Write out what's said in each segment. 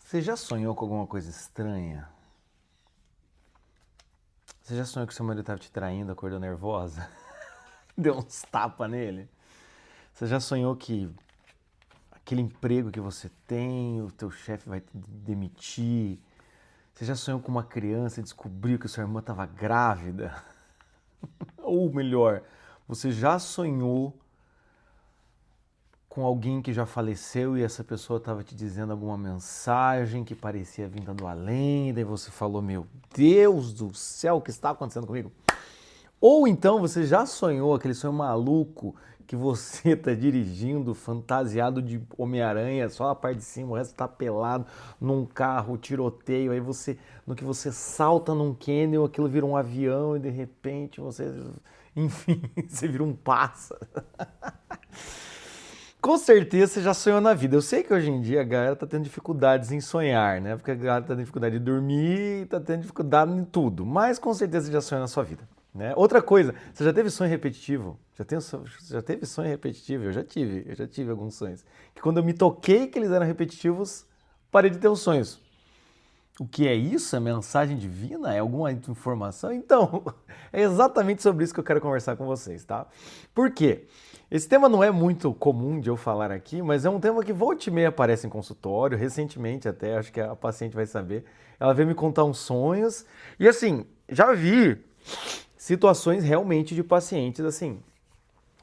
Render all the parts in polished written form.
Você já sonhou com alguma coisa estranha? Você já sonhou que seu marido estava te traindo, acordou nervosa? Deu uns tapas nele? Você já sonhou que aquele emprego que você tem, o teu chefe vai te demitir? Você já sonhou com uma criança e descobriu que sua irmã estava grávida? Ou melhor, você já sonhou com alguém que já faleceu e essa pessoa estava te dizendo alguma mensagem que parecia vinda do além, e daí você falou, meu Deus do céu, o que está acontecendo comigo? Ou então você já sonhou aquele sonho maluco que você está dirigindo fantasiado de Homem-Aranha, só a parte de cima, o resto está pelado num carro, tiroteio, aí você, no que você salta num cânion, aquilo vira um avião e de repente você, enfim, você vira um pássaro. Com certeza você já sonhou na vida. Eu sei que hoje em dia a galera tá tendo dificuldades em sonhar, né? Porque a galera tá tendo dificuldade de dormir, tá tendo dificuldade em tudo. Mas com certeza você já sonhou na sua vida, né? Outra coisa, você já teve sonho repetitivo? Já teve sonho repetitivo? Eu já tive alguns sonhos. Que quando eu me toquei que eles eram repetitivos, parei de ter os sonhos. O que é isso? É mensagem divina? É alguma informação? Então, é exatamente sobre isso que eu quero conversar com vocês, tá? Por quê? Esse tema não é muito comum de eu falar aqui, mas é um tema que volta e meia aparece em consultório, recentemente até, acho que a paciente vai saber. Ela veio me contar uns sonhos e assim, já vi situações realmente de pacientes assim,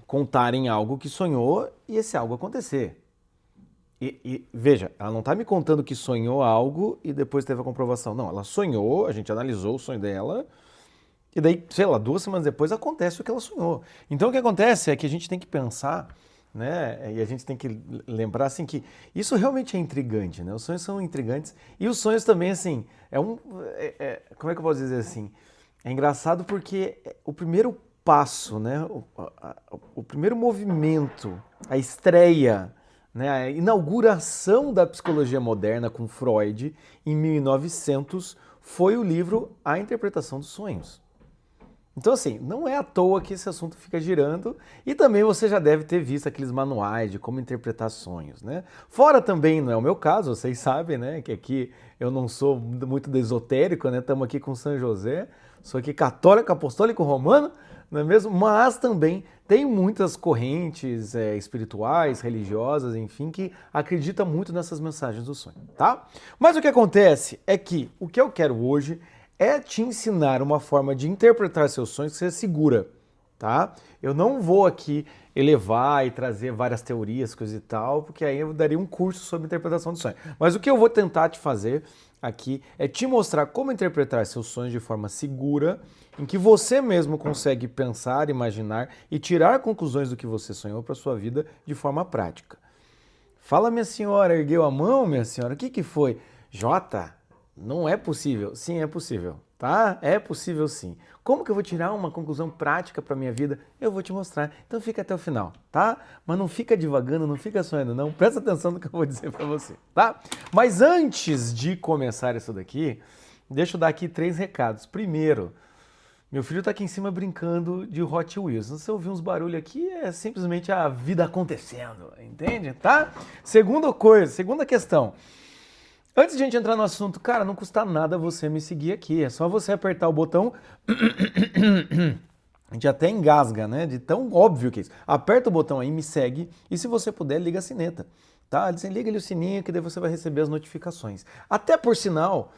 contarem algo que sonhou e esse algo acontecer. E veja, ela não está me contando que sonhou algo e depois teve a comprovação. Não, ela sonhou, a gente analisou o sonho dela e daí, sei lá, 2 semanas depois acontece o que ela sonhou. Então o que acontece é que a gente tem que pensar, né? E a gente tem que lembrar assim que isso realmente é intrigante, né? Os sonhos são intrigantes e os sonhos também assim como é que eu posso dizer assim? É engraçado porque o primeiro passo, né? O primeiro movimento, a estreia, né? A inauguração da psicologia moderna com Freud em 1900 foi o livro A Interpretação dos Sonhos. Então, assim, não é à toa que esse assunto fica girando e também você já deve ter visto aqueles manuais de como interpretar sonhos, né? Fora também, não é o meu caso, vocês sabem, né? Que aqui eu não sou muito do esotérico, né? Estamos aqui com São José, sou aqui católico, apostólico, romano, não é mesmo? Mas também tem muitas correntes espirituais, religiosas, enfim, que acreditam muito nessas mensagens do sonho, tá? Mas o que acontece é que o que eu quero hoje é te ensinar uma forma de interpretar seus sonhos que seja segura, tá? Eu não vou aqui elevar e trazer várias teorias, coisa e tal, porque aí eu daria um curso sobre interpretação de sonhos. Mas o que eu vou tentar te fazer aqui é te mostrar como interpretar seus sonhos de forma segura, em que você mesmo consegue pensar, imaginar e tirar conclusões do que você sonhou para sua vida de forma prática. Fala, minha senhora, ergueu a mão, minha senhora? O que foi? Jota? Não é possível. Sim, é possível, tá? É possível sim. Como que eu vou tirar uma conclusão prática para minha vida? Eu vou te mostrar. Então fica até o final, tá? Mas não fica divagando, não fica sonhando não. Presta atenção no que eu vou dizer para você, tá? Mas antes de começar isso daqui, deixa eu dar aqui 3 recados. Primeiro, meu filho tá aqui em cima brincando de Hot Wheels. Se você ouvir uns barulhos aqui, é simplesmente a vida acontecendo, entende? Tá? Segunda questão. Antes de a gente entrar no assunto, cara, não custa nada você me seguir aqui. É só você apertar o botão. A gente até engasga, né? De tão óbvio que é isso. Aperta o botão aí, me segue. E se você puder, liga a sineta. Tá? Liga ali o sininho que daí você vai receber as notificações. Até por sinal,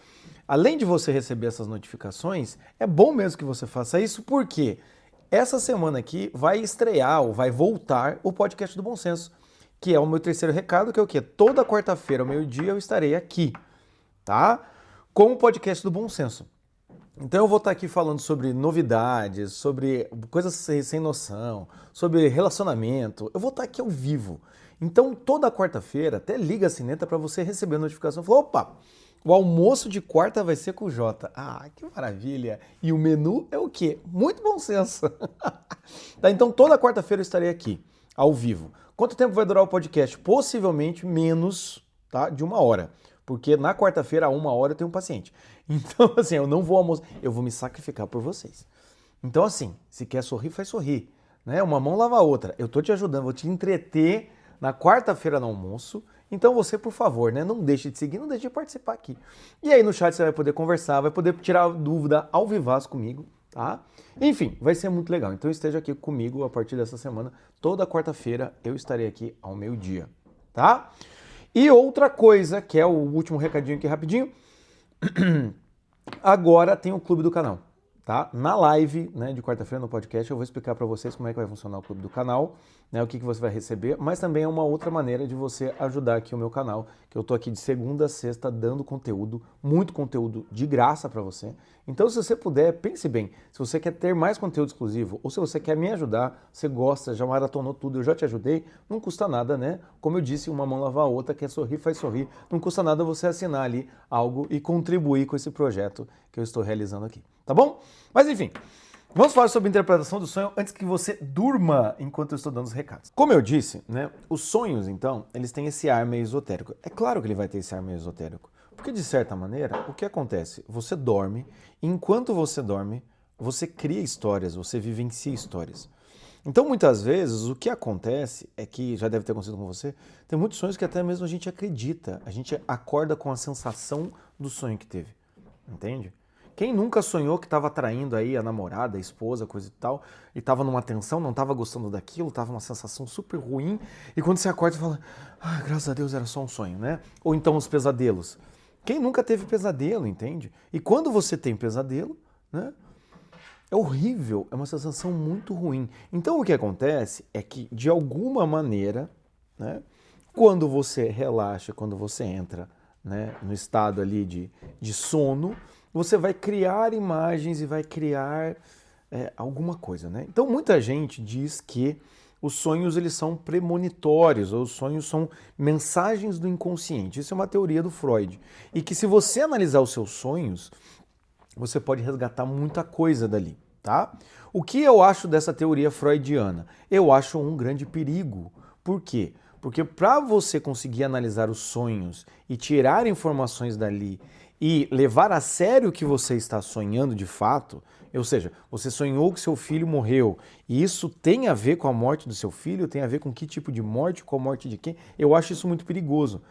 além de você receber essas notificações, é bom mesmo que você faça isso, porque essa semana aqui vai estrear ou vai voltar o podcast do Bom Senso, que é o meu terceiro recado, que é o quê? Toda quarta-feira ao meio-dia eu estarei aqui, tá? Com o podcast do Bom Senso. Então eu vou estar aqui falando sobre novidades, sobre coisas sem noção, sobre relacionamento. Eu vou estar aqui ao vivo. Então toda quarta-feira, até liga a sineta para você receber a notificação. Falou, opa, o almoço de quarta vai ser com o Jota. Ah, que maravilha! E o menu é o quê? Muito bom senso. Tá, então toda quarta-feira eu estarei aqui, ao vivo. Quanto tempo vai durar o podcast? Possivelmente menos, tá, de 1 hora. Porque na quarta-feira, a 1 hora, eu tenho um paciente. Então, assim, eu não vou almoçar, eu vou me sacrificar por vocês. Então, assim, se quer sorrir, faz sorrir. Né? Uma mão lava a outra. Eu tô te ajudando, vou te entreter na quarta-feira no almoço, Então você, por favor, né, não deixe de seguir, não deixe de participar aqui. E aí no chat você vai poder conversar, vai poder tirar dúvida ao vivaço comigo, tá? Enfim, vai ser muito legal. Então esteja aqui comigo a partir dessa semana. Toda quarta-feira eu estarei aqui ao meio-dia, tá? E outra coisa, que é o último recadinho aqui rapidinho, agora tem o clube do canal, tá? Na live, né, de quarta-feira no podcast eu vou explicar para vocês como é que vai funcionar o clube do canal, né, o que você vai receber, mas também é uma outra maneira de você ajudar aqui o meu canal, que eu tô aqui de segunda a sexta dando conteúdo, muito conteúdo de graça para você. Então se você puder, pense bem, se você quer ter mais conteúdo exclusivo ou se você quer me ajudar, você gosta, já maratonou tudo, eu já te ajudei, não custa nada, né? Como eu disse, uma mão lava a outra, quer sorrir, faz sorrir, não custa nada você assinar ali algo e contribuir com esse projeto que eu estou realizando aqui, tá bom? Mas enfim, vamos falar sobre interpretação do sonho antes que você durma enquanto eu estou dando os recados. Como eu disse, né, os sonhos, então, eles têm esse ar meio esotérico. É claro que ele vai ter esse ar meio esotérico, porque de certa maneira, o que acontece? Você dorme, e enquanto você dorme, você cria histórias, você vivencia histórias. Então, muitas vezes, o que acontece é que, já deve ter acontecido com você, tem muitos sonhos que até mesmo a gente acredita, a gente acorda com a sensação do sonho que teve, entende? Quem nunca sonhou que estava traindo aí a namorada, a esposa, coisa e tal, e estava numa tensão, não estava gostando daquilo, estava uma sensação super ruim, e quando você acorda, você fala, graças a Deus era só um sonho, né? Ou então os pesadelos. Quem nunca teve pesadelo, entende? E quando você tem pesadelo, né? É horrível, é uma sensação muito ruim. Então o que acontece é que, de alguma maneira, né, quando você relaxa, quando você entra, né, no estado ali de sono, você vai criar imagens e vai criar alguma coisa, né? Então muita gente diz que os sonhos eles são premonitórios, ou os sonhos são mensagens do inconsciente. Isso é uma teoria do Freud. E que se você analisar os seus sonhos, você pode resgatar muita coisa dali, tá? O que eu acho dessa teoria freudiana? Eu acho um grande perigo. Por quê? Porque para você conseguir analisar os sonhos e tirar informações dali e levar a sério o que você está sonhando de fato, ou seja, você sonhou que seu filho morreu e isso tem a ver com a morte do seu filho, tem a ver com que tipo de morte, com a morte de quem, eu acho isso muito perigoso,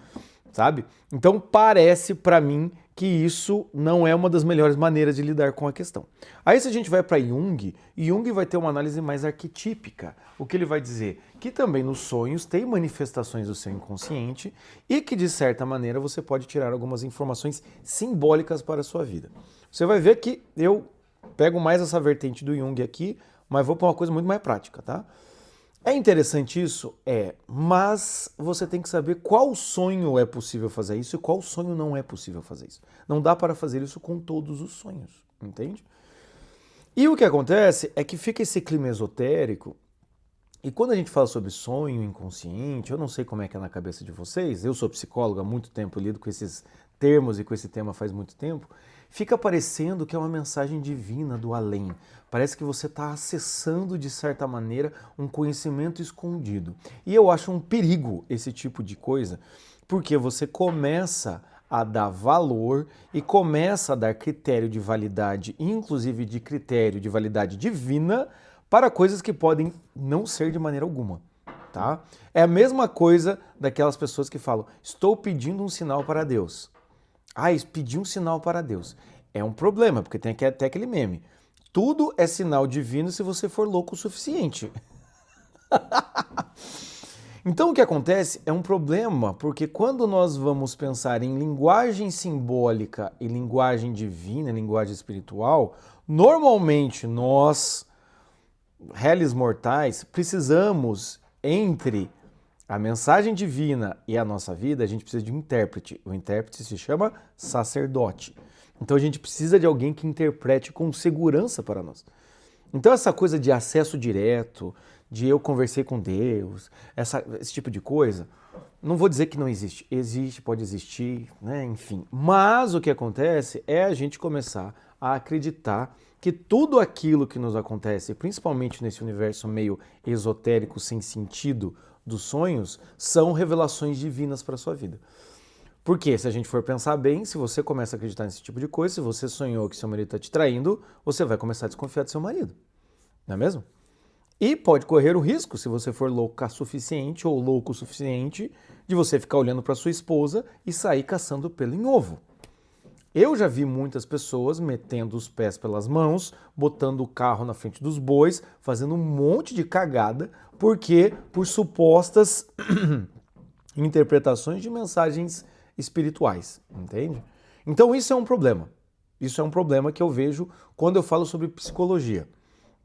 sabe? Então parece para mim que isso não é uma das melhores maneiras de lidar com a questão. Aí se a gente vai para Jung, Jung vai ter uma análise mais arquetípica. O que ele vai dizer? Que também nos sonhos tem manifestações do seu inconsciente e que de certa maneira você pode tirar algumas informações simbólicas para a sua vida. Você vai ver que eu pego mais essa vertente do Jung aqui, mas vou para uma coisa muito mais prática, tá? É interessante isso? Mas você tem que saber qual sonho é possível fazer isso e qual sonho não é possível fazer isso. Não dá para fazer isso com todos os sonhos, entende? E o que acontece é que fica esse clima esotérico, e quando a gente fala sobre sonho inconsciente, eu não sei como é que é na cabeça de vocês, eu sou psicólogo há muito tempo, lido com esses termos e com esse tema faz muito tempo, fica parecendo que é uma mensagem divina do além. Parece que você está acessando, de certa maneira, um conhecimento escondido. E eu acho um perigo esse tipo de coisa, porque você começa a dar valor e começa a dar critério de validade, inclusive de critério de validade divina, para coisas que podem não ser de maneira alguma, tá? É a mesma coisa daquelas pessoas que falam, estou pedindo um sinal para Deus. Pedir um sinal para Deus. É um problema, porque tem até aquele meme. Tudo é sinal divino se você for louco o suficiente. Então o que acontece é um problema, porque quando nós vamos pensar em linguagem simbólica e linguagem divina, linguagem espiritual, normalmente nós, réis mortais, precisamos, entre a mensagem divina e a nossa vida, a gente precisa de um intérprete. O intérprete se chama sacerdote. Então a gente precisa de alguém que interprete com segurança para nós. Então essa coisa de acesso direto, de eu conversei com Deus, esse tipo de coisa, não vou dizer que não existe. Existe, pode existir, né? Enfim. Mas o que acontece é a gente começar a acreditar que tudo aquilo que nos acontece, principalmente nesse universo meio esotérico, sem sentido dos sonhos, são revelações divinas para a sua vida. Porque se a gente for pensar bem, se você começa a acreditar nesse tipo de coisa, se você sonhou que seu marido está te traindo, você vai começar a desconfiar do seu marido. Não é mesmo? E pode correr o risco, se você for louca suficiente ou louco o suficiente, de você ficar olhando para sua esposa e sair caçando pelo em ovo. Eu já vi muitas pessoas metendo os pés pelas mãos, botando o carro na frente dos bois, fazendo um monte de cagada, porque por supostas interpretações de mensagens espirituais, entende? Então isso é um problema. Isso é um problema que eu vejo quando eu falo sobre psicologia,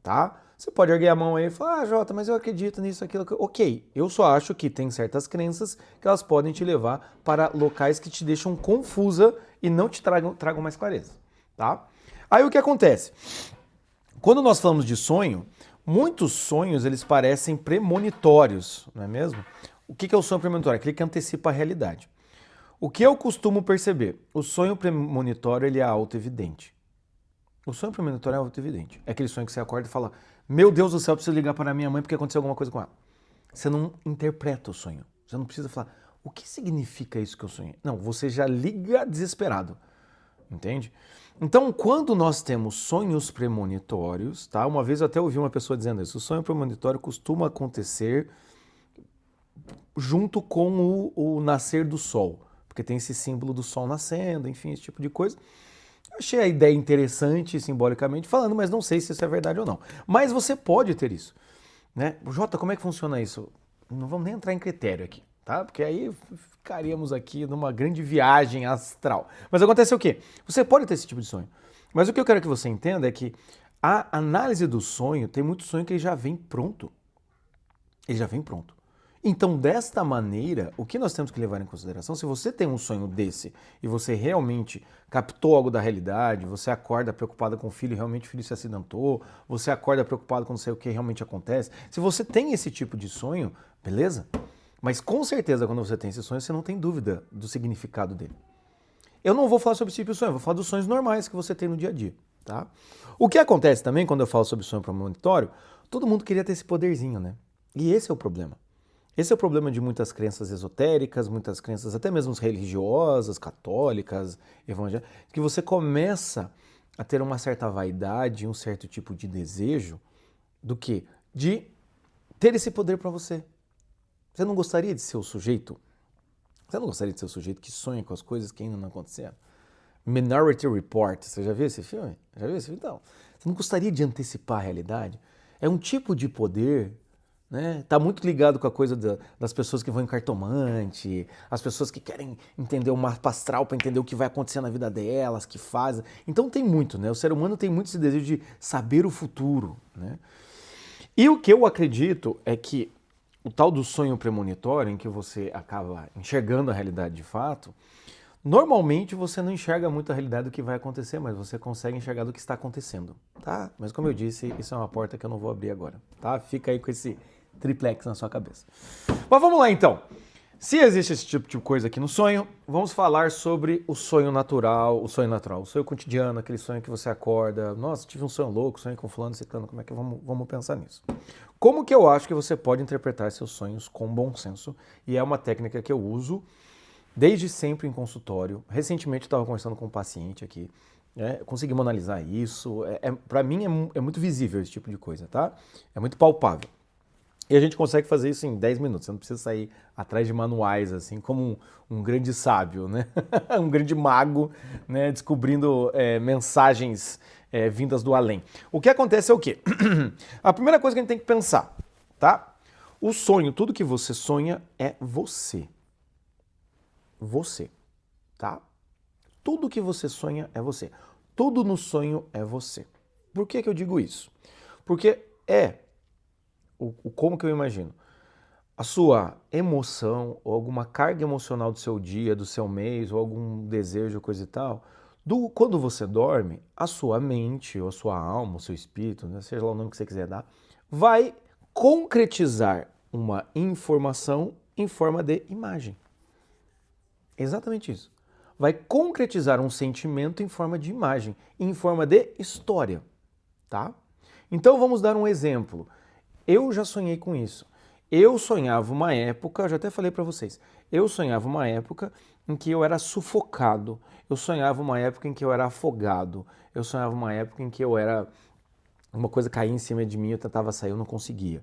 tá? Você pode erguer a mão aí e falar, Jota, mas eu acredito nisso, aquilo. Ok, eu só acho que tem certas crenças que elas podem te levar para locais que te deixam confusa e não te tragam mais clareza, tá? Aí o que acontece? Quando nós falamos de sonho, muitos sonhos eles parecem premonitórios, não é mesmo? O que é o sonho premonitório? Aquele que antecipa a realidade. O que eu costumo perceber? O sonho premonitório ele é autoevidente. O sonho premonitório é autoevidente. É aquele sonho que você acorda e fala, meu Deus do céu, eu preciso ligar para a minha mãe porque aconteceu alguma coisa com ela. Você não interpreta o sonho. Você não precisa falar, o que significa isso que eu sonhei? Não, você já liga desesperado. Entende? Então, quando nós temos sonhos premonitórios, tá? Uma vez eu até ouvi uma pessoa dizendo isso, o sonho premonitório costuma acontecer junto com o nascer do sol, porque tem esse símbolo do sol nascendo, enfim, esse tipo de coisa. Achei a ideia interessante, simbolicamente falando, mas não sei se isso é verdade ou não. Mas você pode ter isso, né? Jota, como é que funciona isso? Não vamos nem entrar em critério aqui, tá? Porque aí ficaríamos aqui numa grande viagem astral. Mas acontece o quê? Você pode ter esse tipo de sonho. Mas o que eu quero que você entenda é que a análise do sonho, tem muito sonho que ele já vem pronto. Ele já vem pronto. Então, desta maneira, o que nós temos que levar em consideração, se você tem um sonho desse e você realmente captou algo da realidade, você acorda preocupada com o filho e realmente o filho se acidentou, você acorda preocupado com não sei o que realmente acontece, se você tem esse tipo de sonho, beleza? Mas com certeza quando você tem esse sonho, você não tem dúvida do significado dele. Eu não vou falar sobre esse tipo de sonho, eu vou falar dos sonhos normais que você tem no dia a dia, tá? O que acontece também quando eu falo sobre sonho premonitório, todo mundo queria ter esse poderzinho, né? E esse é o problema. Esse é o problema de muitas crenças esotéricas, muitas crenças até mesmo religiosas, católicas, evangélicas, que você começa a ter uma certa vaidade, um certo tipo de desejo do quê? De ter esse poder para você. Você não gostaria de ser o sujeito? Você não gostaria de ser o sujeito que sonha com as coisas que ainda não aconteceram? Minority Report, você já viu esse filme? Já viu esse filme? Então, você não gostaria de antecipar a realidade? É um tipo de poder, né? Tá muito ligado com a coisa das pessoas que vão em cartomante, as pessoas que querem entender o mapa astral para entender o que vai acontecer na vida delas, que fazem. Então tem muito, né? O ser humano tem muito esse desejo de saber o futuro, né? E o que eu acredito é que o tal do sonho premonitório, em que você acaba enxergando a realidade de fato, normalmente você não enxerga muito a realidade do que vai acontecer, mas você consegue enxergar do que está acontecendo, tá? Mas como eu disse, isso é uma porta que eu não vou abrir agora, tá? Fica aí com esse triplex na sua cabeça. Mas vamos lá então. Se existe esse tipo de coisa aqui no sonho, vamos falar sobre o sonho natural, o sonho cotidiano, aquele sonho que você acorda, nossa, tive um sonho louco, sonho com fulano, ciclano, como é que vamos pensar nisso? Como que eu acho que você pode interpretar seus sonhos com bom senso? E é uma técnica que eu uso desde sempre em consultório. Recentemente eu estava conversando com um paciente aqui, conseguimos analisar isso. Para mim é muito visível esse tipo de coisa, tá? É muito palpável. E a gente consegue fazer isso em 10 minutos. Você não precisa sair atrás de manuais, assim, como um grande sábio, né? Um grande mago, né? Descobrindo mensagens vindas do além. O que acontece é o quê? A primeira coisa que a gente tem que pensar, tá? O sonho, tudo que você sonha é você. Você, tá? Tudo que você sonha é você. Tudo no sonho é você. Por que eu digo isso? Porque como que eu imagino? A sua emoção ou alguma carga emocional do seu dia, do seu mês, ou algum desejo, coisa e tal, quando você dorme, a sua mente, ou a sua alma, o seu espírito, né, seja lá o nome que você quiser dar, vai concretizar uma informação em forma de imagem. Exatamente isso. Vai concretizar um sentimento em forma de imagem, em forma de história, tá? Então vamos dar um exemplo. Eu já sonhei com isso. Eu sonhava uma época, eu já até falei para vocês, eu sonhava uma época em que eu era sufocado, eu sonhava uma época em que eu era afogado, eu sonhava uma época em que eu era uma coisa caía em cima de mim, eu tentava sair, eu não conseguia.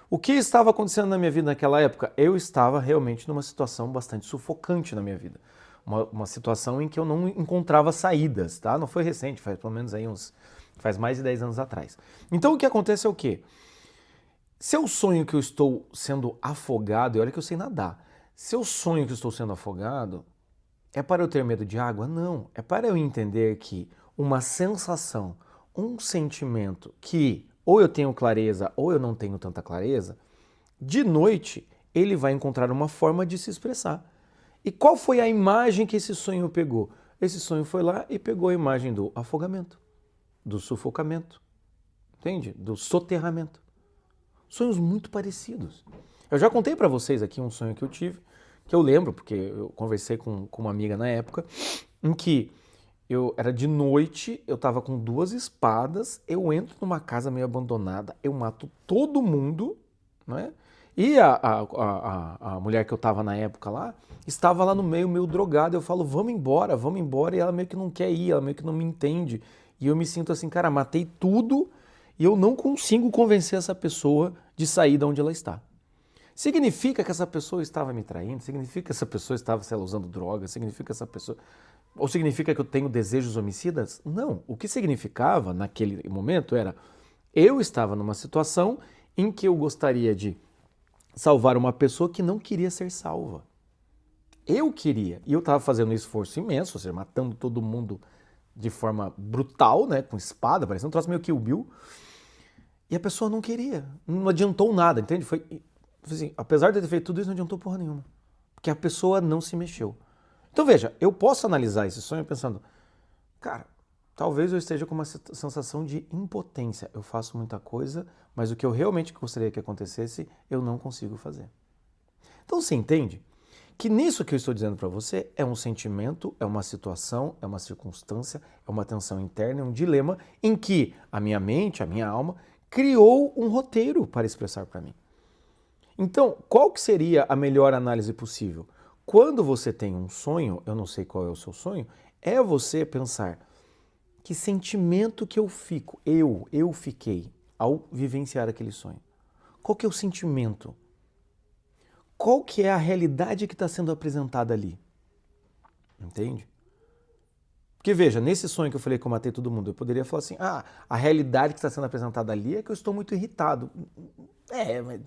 O que estava acontecendo na minha vida naquela época? Eu estava realmente numa situação bastante sufocante na minha vida. Uma situação em que eu não encontrava saídas, tá? Não foi recente, faz pelo menos aí faz mais de 10 anos atrás. Então o que acontece é o quê? Se eu sonho que eu estou sendo afogado, e olha que eu sei nadar, se eu sonho que eu estou sendo afogado, é para eu ter medo de água? Não. É para eu entender que uma sensação, um sentimento que ou eu tenho clareza ou eu não tenho tanta clareza, de noite ele vai encontrar uma forma de se expressar. E qual foi a imagem que esse sonho pegou? Esse sonho foi lá e pegou a imagem do afogamento, do sufocamento, entende? Do soterramento. Sonhos muito parecidos. Eu já contei para vocês aqui um sonho que eu tive, que eu lembro, porque eu conversei com uma amiga na época, em que eu era de noite, eu tava com 2 espadas, eu entro numa casa meio abandonada, eu mato todo mundo, né? E a mulher que eu tava na época lá, estava lá no meio drogada, eu falo, vamos embora, e ela meio que não quer ir, ela meio que não me entende. E eu me sinto assim, cara, matei tudo e eu não consigo convencer essa pessoa de sair de onde ela está. Significa que essa pessoa estava me traindo? Significa que essa pessoa estava, sei lá, usando drogas? Significa que essa pessoa... Ou significa que eu tenho desejos homicidas? Não. O que significava naquele momento era eu estava numa situação em que eu gostaria de salvar uma pessoa que não queria ser salva. Eu queria. E eu estava fazendo um esforço imenso, ou seja, matando todo mundo de forma brutal, né, com espada, parecendo um troço meio Kill Bill. E a pessoa não queria. Não adiantou nada, entende? Foi assim, apesar de eu ter feito tudo isso, não adiantou porra nenhuma. Porque a pessoa não se mexeu. Então veja, eu posso analisar esse sonho pensando, cara, talvez eu esteja com uma sensação de impotência. Eu faço muita coisa, mas o que eu realmente gostaria que acontecesse, eu não consigo fazer. Então você entende que nisso que eu estou dizendo para você é um sentimento, é uma situação, é uma circunstância, é uma tensão interna, é um dilema em que a minha mente, a minha alma, criou um roteiro para expressar para mim. Então, qual que seria a melhor análise possível? Quando você tem um sonho, eu não sei qual é o seu sonho, é você pensar que sentimento que eu fiquei ao vivenciar aquele sonho. Qual que é o sentimento? Qual que é a realidade que está sendo apresentada ali? Entende? Porque veja, nesse sonho que eu falei que eu matei todo mundo, eu poderia falar assim, a realidade que está sendo apresentada ali é que eu estou muito irritado. Mas...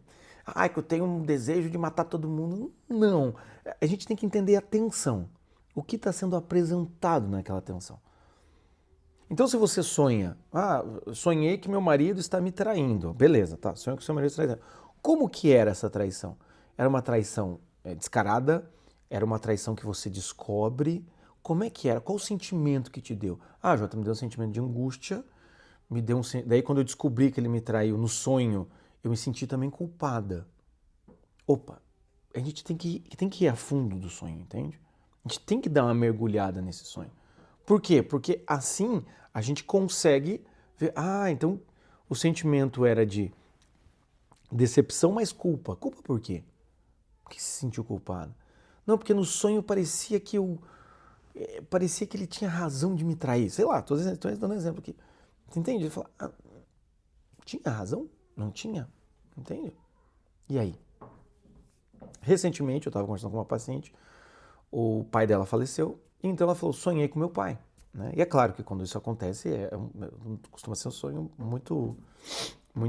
que eu tenho um desejo de matar todo mundo. Não. A gente tem que entender a tensão. O que está sendo apresentado naquela tensão. Então se você sonha, sonhei que meu marido está me traindo. Beleza, tá, sonhei que seu marido está me traindo. Como que era essa traição? Era uma traição descarada? Era uma traição que você descobre? Como é que era? Qual o sentimento que te deu? Jota, me deu um sentimento de angústia, daí quando eu descobri que ele me traiu no sonho, eu me senti também culpada. Opa, a gente tem que ir a fundo do sonho, entende? A gente tem que dar uma mergulhada nesse sonho. Por quê? Porque assim a gente consegue ver, então o sentimento era de decepção mais culpa. Culpa por quê? Por que se sentiu culpado? Não, porque no sonho parecia que ele tinha razão de me trair. Sei lá, estou dando um exemplo aqui. Você entende? Ele fala, tinha razão? Não tinha? Entende? E aí? Recentemente eu estava conversando com uma paciente, o pai dela faleceu, então ela falou, sonhei com meu pai. Né? E é claro que quando isso acontece, costuma ser um sonho muito, como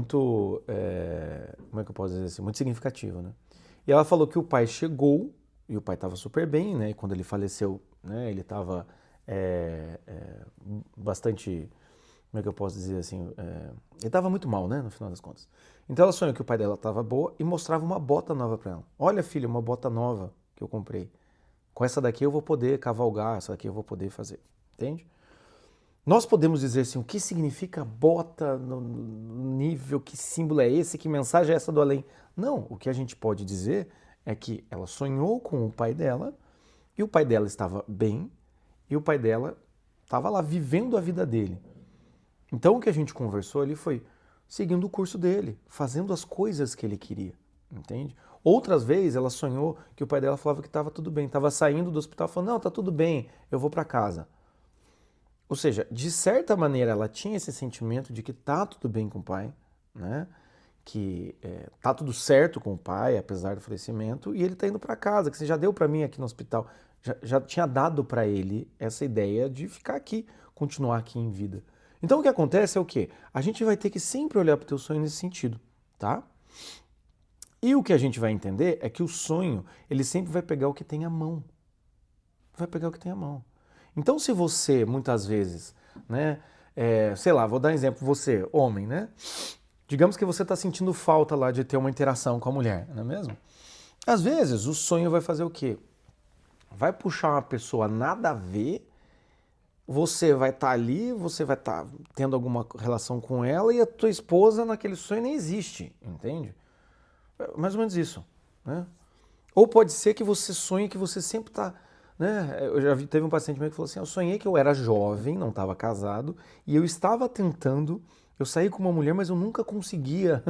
é que eu posso dizer assim, muito significativo. Né? E ela falou que o pai chegou, e o pai estava super bem, né? E quando ele faleceu, né, ele estava bastante, como é que eu posso dizer assim, ele estava muito mal, né, no final das contas. Então ela sonhou que o pai dela estava boa e mostrava uma bota nova para ela. Olha, filha, uma bota nova que eu comprei. Com essa daqui eu vou poder cavalgar, essa daqui eu vou poder fazer. Entende? Nós podemos dizer assim, o que significa bota no nível, que símbolo é esse, que mensagem é essa do além? Não, o que a gente pode dizer é que ela sonhou com o pai dela e o pai dela estava bem e o pai dela estava lá vivendo a vida dele. Então o que a gente conversou ali foi seguindo o curso dele, fazendo as coisas que ele queria, entende? Outras vezes ela sonhou que o pai dela falava que estava tudo bem, estava saindo do hospital falando, não, tá tudo bem, eu vou para casa. Ou seja, de certa maneira ela tinha esse sentimento de que tá tudo bem com o pai, né? Que tá tudo certo com o pai, apesar do falecimento, e ele tá indo para casa, que você já deu para mim aqui no hospital, já tinha dado para ele essa ideia de ficar aqui, continuar aqui em vida. Então o que acontece é o quê? A gente vai ter que sempre olhar para o teu sonho nesse sentido, tá? E o que a gente vai entender é que o sonho, ele sempre vai pegar o que tem à mão. Vai pegar o que tem à mão. Então se você, muitas vezes, né, sei lá, vou dar um exemplo, você, homem, né? Digamos que você está sentindo falta lá de ter uma interação com a mulher, não é mesmo? Às vezes o sonho vai fazer o quê? Vai puxar uma pessoa nada a ver, você vai estar ali, você vai estar tendo alguma relação com ela e a tua esposa naquele sonho nem existe, entende? Mais ou menos isso, né? Ou pode ser que você sonhe que você sempre está, né? Eu já vi, teve um paciente meu que falou assim, eu sonhei que eu era jovem, não estava casado, e eu estava tentando, eu saí com uma mulher, mas eu nunca conseguia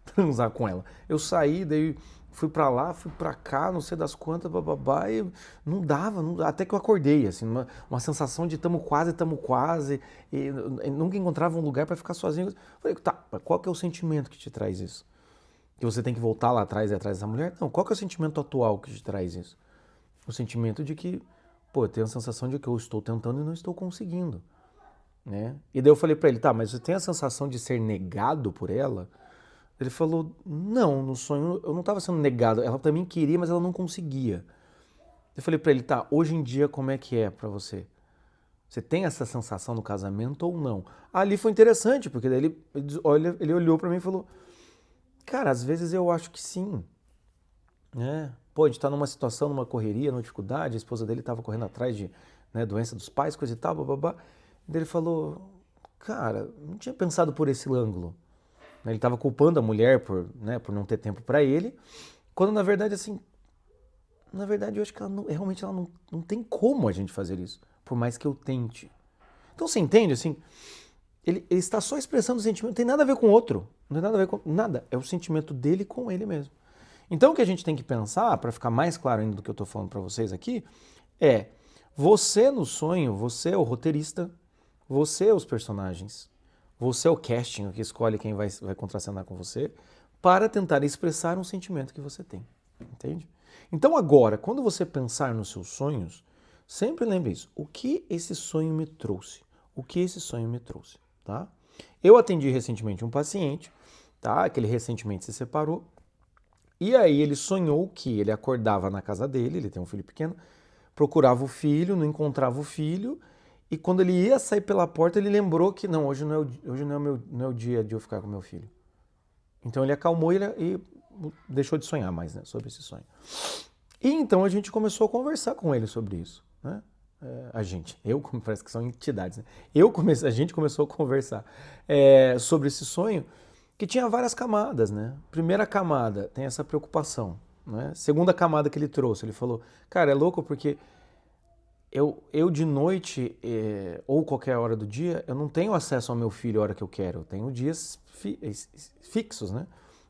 transar com ela. Eu saí, daí fui pra lá, fui pra cá, não sei das quantas, bababá, e não dava, até que eu acordei, assim, uma sensação de tamo quase, e nunca encontrava um lugar para ficar sozinho. Eu falei, tá, mas qual que é o sentimento que te traz isso? Que você tem que voltar lá atrás e atrás dessa mulher? Não, qual que é o sentimento atual que te traz isso? O sentimento de que, pô, eu tenho a sensação de que eu estou tentando e não estou conseguindo, né? E daí eu falei pra ele, tá, mas você tem a sensação de ser negado por ela? Ele falou, não, no sonho eu não estava sendo negado, ela também queria, mas ela não conseguia. Eu falei pra ele, tá, hoje em dia como é que é pra você? Você tem essa sensação no casamento ou não? Ali foi interessante, porque daí ele olhou pra mim e falou, cara, às vezes eu acho que sim, né? Pô, a gente tá numa situação, numa correria, numa dificuldade, a esposa dele estava correndo atrás de, né, doença dos pais, coisa e tal, bababá. E daí ele falou, cara, não tinha pensado por esse ângulo. Ele estava culpando a mulher por, né, por não ter tempo para ele, quando na verdade, assim, na verdade eu acho que ela não, realmente ela não tem como a gente fazer isso, por mais que eu tente. Então você entende, assim, ele está só expressando o sentimento, não tem nada a ver com o outro, não tem nada a ver com nada, é o sentimento dele com ele mesmo. Então o que a gente tem que pensar, para ficar mais claro ainda do que eu estou falando para vocês aqui, é você no sonho, você é o roteirista, você é os personagens, você é o casting, o que escolhe quem vai contracenar com você, para tentar expressar um sentimento que você tem, entende? Então agora, quando você pensar nos seus sonhos, sempre lembre isso, o que esse sonho me trouxe? O que esse sonho me trouxe, tá? Eu atendi recentemente um paciente, tá? Que ele recentemente se separou, e aí ele sonhou que ele acordava na casa dele, ele tem um filho pequeno, procurava o filho, não encontrava o filho, e quando ele ia sair pela porta, ele lembrou que não, hoje não é o dia de eu ficar com meu filho. Então ele acalmou e deixou de sonhar mais, né, sobre esse sonho. E então a gente começou a conversar com ele sobre isso, né? Parece que são entidades, né? A gente começou a conversar sobre esse sonho, que tinha várias camadas, né? Primeira camada, tem essa preocupação, né? Segunda camada que ele trouxe, ele falou, cara, é louco porque eu de noite, ou qualquer hora do dia, eu não tenho acesso ao meu filho a hora que eu quero, eu tenho dias fixos, né?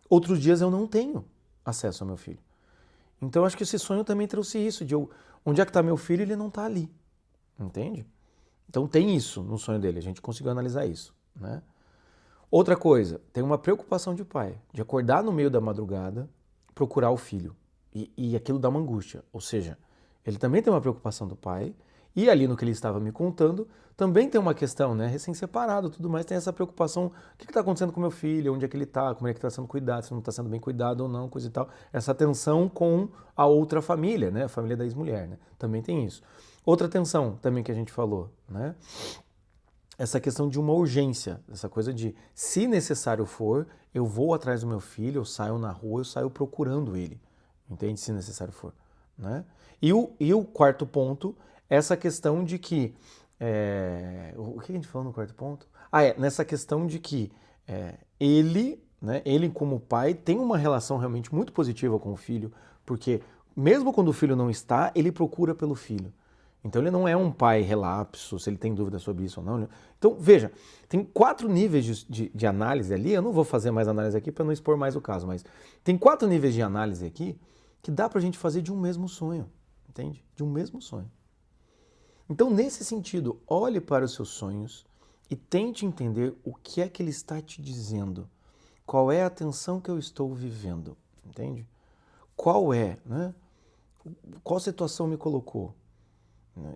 Outros dias eu não tenho acesso ao meu filho. Então acho que esse sonho também trouxe isso, onde é que está meu filho e ele não está ali, entende? Então tem isso no sonho dele, a gente conseguiu analisar isso, né? Outra coisa, tem uma preocupação de pai, de acordar no meio da madrugada, procurar o filho. E aquilo dá uma angústia. Ou seja, ele também tem uma preocupação do pai, e ali no que ele estava me contando, também tem uma questão, né? Recém-separado, tudo mais, tem essa preocupação. O que está acontecendo com meu filho? Onde é que ele está? Como é que está sendo cuidado? Se não está sendo bem cuidado ou não, coisa e tal. Essa tensão com a outra família, né? A família da ex-mulher, né? Também tem isso. Outra tensão também que a gente falou, né? Essa questão de uma urgência, essa coisa de, se necessário for, eu vou atrás do meu filho, eu saio na rua, eu saio procurando ele, entende? Se necessário for, né? E o quarto ponto, essa questão de que, o que a gente falou no quarto ponto? Nessa questão de que ele, né, ele como pai, tem uma relação realmente muito positiva com o filho, porque mesmo quando o filho não está, ele procura pelo filho. Então ele não é um pai relapso, se ele tem dúvida sobre isso ou não. Então, veja, tem 4 níveis de análise ali, eu não vou fazer mais análise aqui para não expor mais o caso, mas tem 4 níveis de análise aqui que dá pra gente fazer de um mesmo sonho, entende? De um mesmo sonho. Então, nesse sentido, olhe para os seus sonhos e tente entender o que é que ele está te dizendo. Qual é a tensão que eu estou vivendo, entende? Qual é, né? Qual situação me colocou?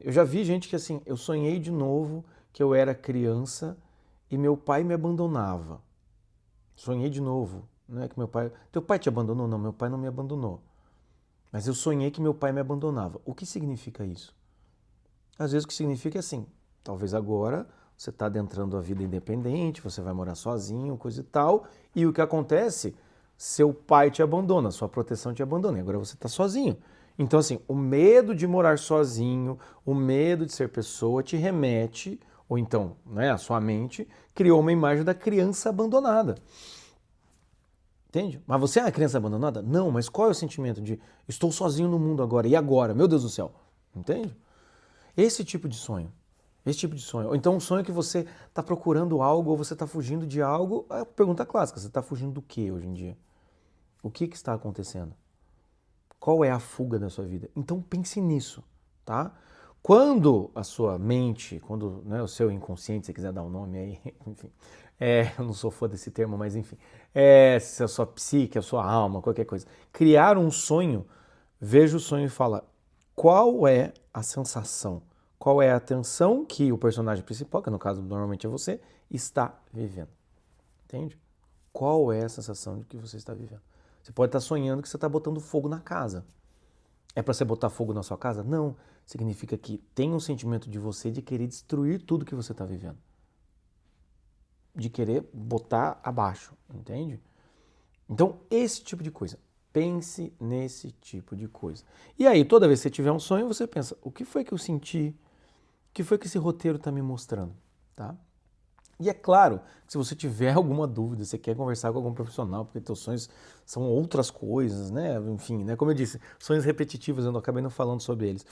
Eu já vi gente que assim, eu sonhei de novo que eu era criança e meu pai me abandonava. Sonhei de novo, né? Que meu pai... Teu pai te abandonou? Não, meu pai não me abandonou. Mas eu sonhei que meu pai me abandonava. O que significa isso? Às vezes o que significa é assim, talvez agora você está adentrando a vida independente, você vai morar sozinho, coisa e tal, e o que acontece? Seu pai te abandona, sua proteção te abandona, e agora você está sozinho. Então assim, o medo de morar sozinho, o medo de ser pessoa te remete, ou então, né, a sua mente criou uma imagem da criança abandonada. Entende? Mas você é uma criança abandonada? Não, mas qual é o sentimento de estou sozinho no mundo agora, e agora? Meu Deus do céu. Entende? Esse tipo de sonho. Esse tipo de sonho. Ou então um sonho que você está procurando algo ou você está fugindo de algo. É a pergunta clássica, você está fugindo do que hoje em dia? O que está acontecendo? Qual é a fuga da sua vida? Então pense nisso, tá? Quando a sua mente, quando, né, o seu inconsciente, se você quiser dar um nome aí, enfim, eu não sou fã desse termo, mas enfim, se a sua psique, a sua alma, qualquer coisa, criar um sonho, veja o sonho e fala, qual é a sensação, qual é a tensão que o personagem principal, que no caso normalmente é você, está vivendo. Entende? Qual é a sensação de que você está vivendo? Você pode estar sonhando que você está botando fogo na casa. É para você botar fogo na sua casa? Não. Significa que tem um sentimento de você de querer destruir tudo que você está vivendo. De querer botar abaixo, entende? Então, esse tipo de coisa. Pense nesse tipo de coisa. E aí, toda vez que você tiver um sonho, você pensa, o que foi que eu senti? O que foi que esse roteiro está me mostrando? Tá? E é claro, se você tiver alguma dúvida, você quer conversar com algum profissional, porque teus sonhos são outras coisas, né? Enfim, né? Como eu disse, sonhos repetitivos, eu não acabei não falando sobre eles.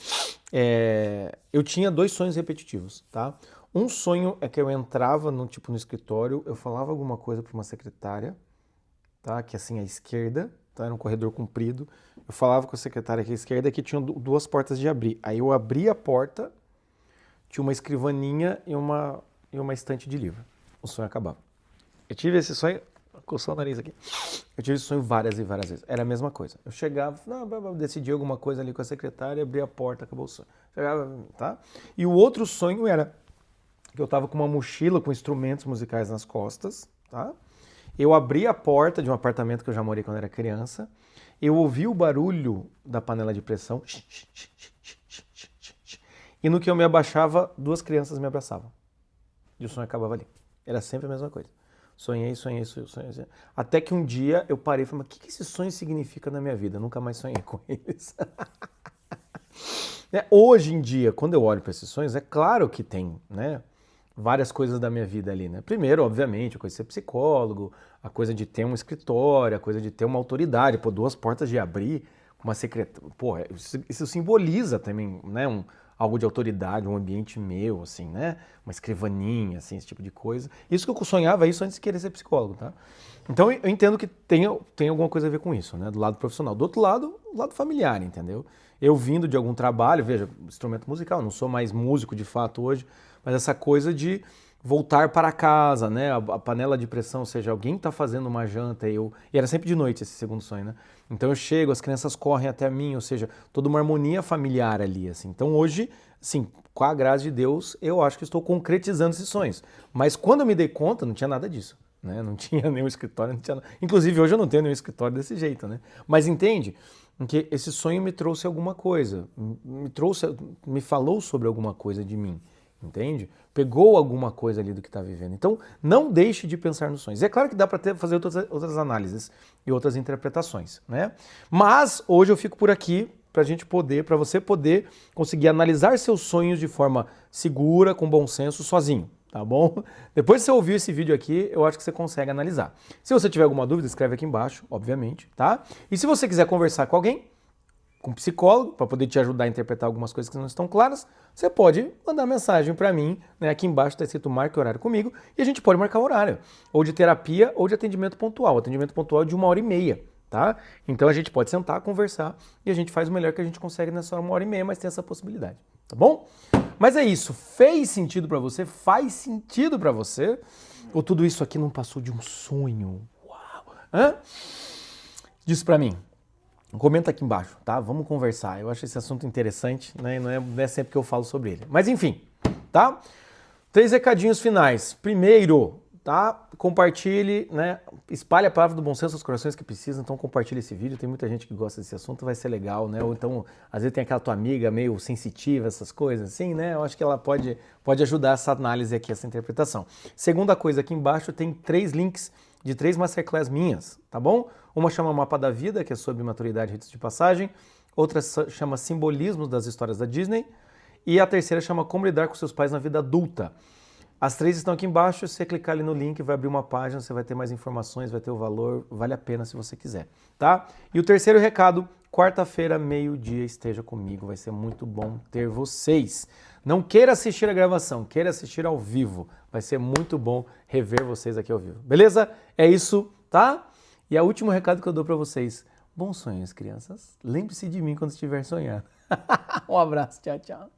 Eu tinha 2 sonhos repetitivos, tá? Um sonho é que eu entrava no escritório, eu falava alguma coisa para uma secretária, tá? Que assim, à esquerda, tá? Era um corredor comprido. Eu falava com a secretária aqui à esquerda que tinha 2 portas de abrir. Aí eu abria a porta, tinha uma escrivaninha e uma estante de livro. O sonho acabava. Eu tive esse sonho, coçou o nariz aqui. Eu tive esse sonho várias e várias vezes. Era a mesma coisa. Eu chegava, decidi alguma coisa ali com a secretária, abri a porta, acabou o sonho. Chegava, tá? E o outro sonho era que eu tava com uma mochila com instrumentos musicais nas costas, tá? Eu abri a porta de um apartamento que eu já morei quando era criança. Eu ouvi o barulho da panela de pressão. E no que eu me abaixava, 2 crianças me abraçavam. E o sonho acabava ali. Era sempre a mesma coisa. Sonhei. Até que um dia eu parei e falei, mas o que esse sonho significa na minha vida? Eu nunca mais sonhei com eles. Hoje em dia, quando eu olho para esses sonhos, é claro que tem, né, várias coisas da minha vida ali, né? Primeiro, obviamente, a coisa de ser psicólogo, a coisa de ter um escritório, a coisa de ter uma autoridade, 2 portas de abrir, uma secretária. Porra, isso simboliza também, né, algo de autoridade, um ambiente meu, assim, né? Uma escrivaninha, assim, esse tipo de coisa. Isso que eu sonhava isso antes de querer ser psicólogo, tá? Então eu entendo que tem alguma coisa a ver com isso, né? Do lado profissional. Do outro lado, o lado familiar, entendeu? Eu vindo de algum trabalho, veja, instrumento musical, não sou mais músico de fato hoje, mas essa coisa de voltar para casa, né? A panela de pressão, ou seja, alguém está fazendo uma janta e era sempre de noite esse segundo sonho, né? Então eu chego, as crianças correm até mim, ou seja, toda uma harmonia familiar ali, assim. Então hoje, assim, com a graça de Deus, eu acho que estou concretizando esses sonhos. Mas quando eu me dei conta, não tinha nada disso, né? Não tinha nenhum escritório, não tinha... Inclusive hoje eu não tenho nenhum escritório desse jeito, né? Mas entende? Que esse sonho me trouxe alguma coisa, me falou sobre alguma coisa de mim. Entende? Pegou alguma coisa ali do que está vivendo. Então, não deixe de pensar nos sonhos. É claro que dá para fazer outras análises e outras interpretações, né? Mas hoje eu fico por aqui para você poder conseguir analisar seus sonhos de forma segura, com bom senso, sozinho, tá bom? Depois que você ouvir esse vídeo aqui, eu acho que você consegue analisar. Se você tiver alguma dúvida, escreve aqui embaixo, obviamente, tá? E se você quiser conversar com alguém, com um psicólogo, para poder te ajudar a interpretar algumas coisas que não estão claras, você pode mandar mensagem para mim, né? Aqui embaixo está escrito marque horário comigo e a gente pode marcar horário, ou de terapia ou de atendimento pontual. Atendimento pontual é de 1h30, tá? Então a gente pode sentar, conversar e a gente faz o melhor que a gente consegue nessa 1h30, mas tem essa possibilidade, tá bom? Mas é isso, fez sentido pra você? Faz sentido pra você? Ou tudo isso aqui não passou de um sonho? Uau! Hã? Diz pra mim. Comenta aqui embaixo, tá? Vamos conversar. Eu acho esse assunto interessante, né? Não é sempre que eu falo sobre ele. Mas enfim, tá? 3 recadinhos finais. Primeiro, tá? Compartilhe, né? Espalhe a palavra do bom senso aos corações que precisam. Então compartilhe esse vídeo. Tem muita gente que gosta desse assunto, vai ser legal, né? Ou então, às vezes tem aquela tua amiga meio sensitiva, essas coisas assim, né? Eu acho que ela pode ajudar essa análise aqui, essa interpretação. Segunda coisa, aqui embaixo tem 3 links de 3 masterclass minhas, tá bom? Uma chama Mapa da Vida, que é sobre maturidade e ritos de passagem. Outra chama Simbolismos das Histórias da Disney. E a terceira chama Como Lidar com Seus Pais na Vida Adulta. As 3 estão aqui embaixo, se você clicar ali no link, vai abrir uma página, você vai ter mais informações, vai ter o valor, vale a pena se você quiser, tá? E o terceiro recado, quarta-feira, meio-dia, esteja comigo, vai ser muito bom ter vocês. Não queira assistir a gravação, queira assistir ao vivo, vai ser muito bom rever vocês aqui ao vivo, beleza? É isso, tá? E o último recado que eu dou pra vocês, bons sonhos, crianças. Lembre-se de mim quando estiver sonhando. Um abraço, tchau, tchau.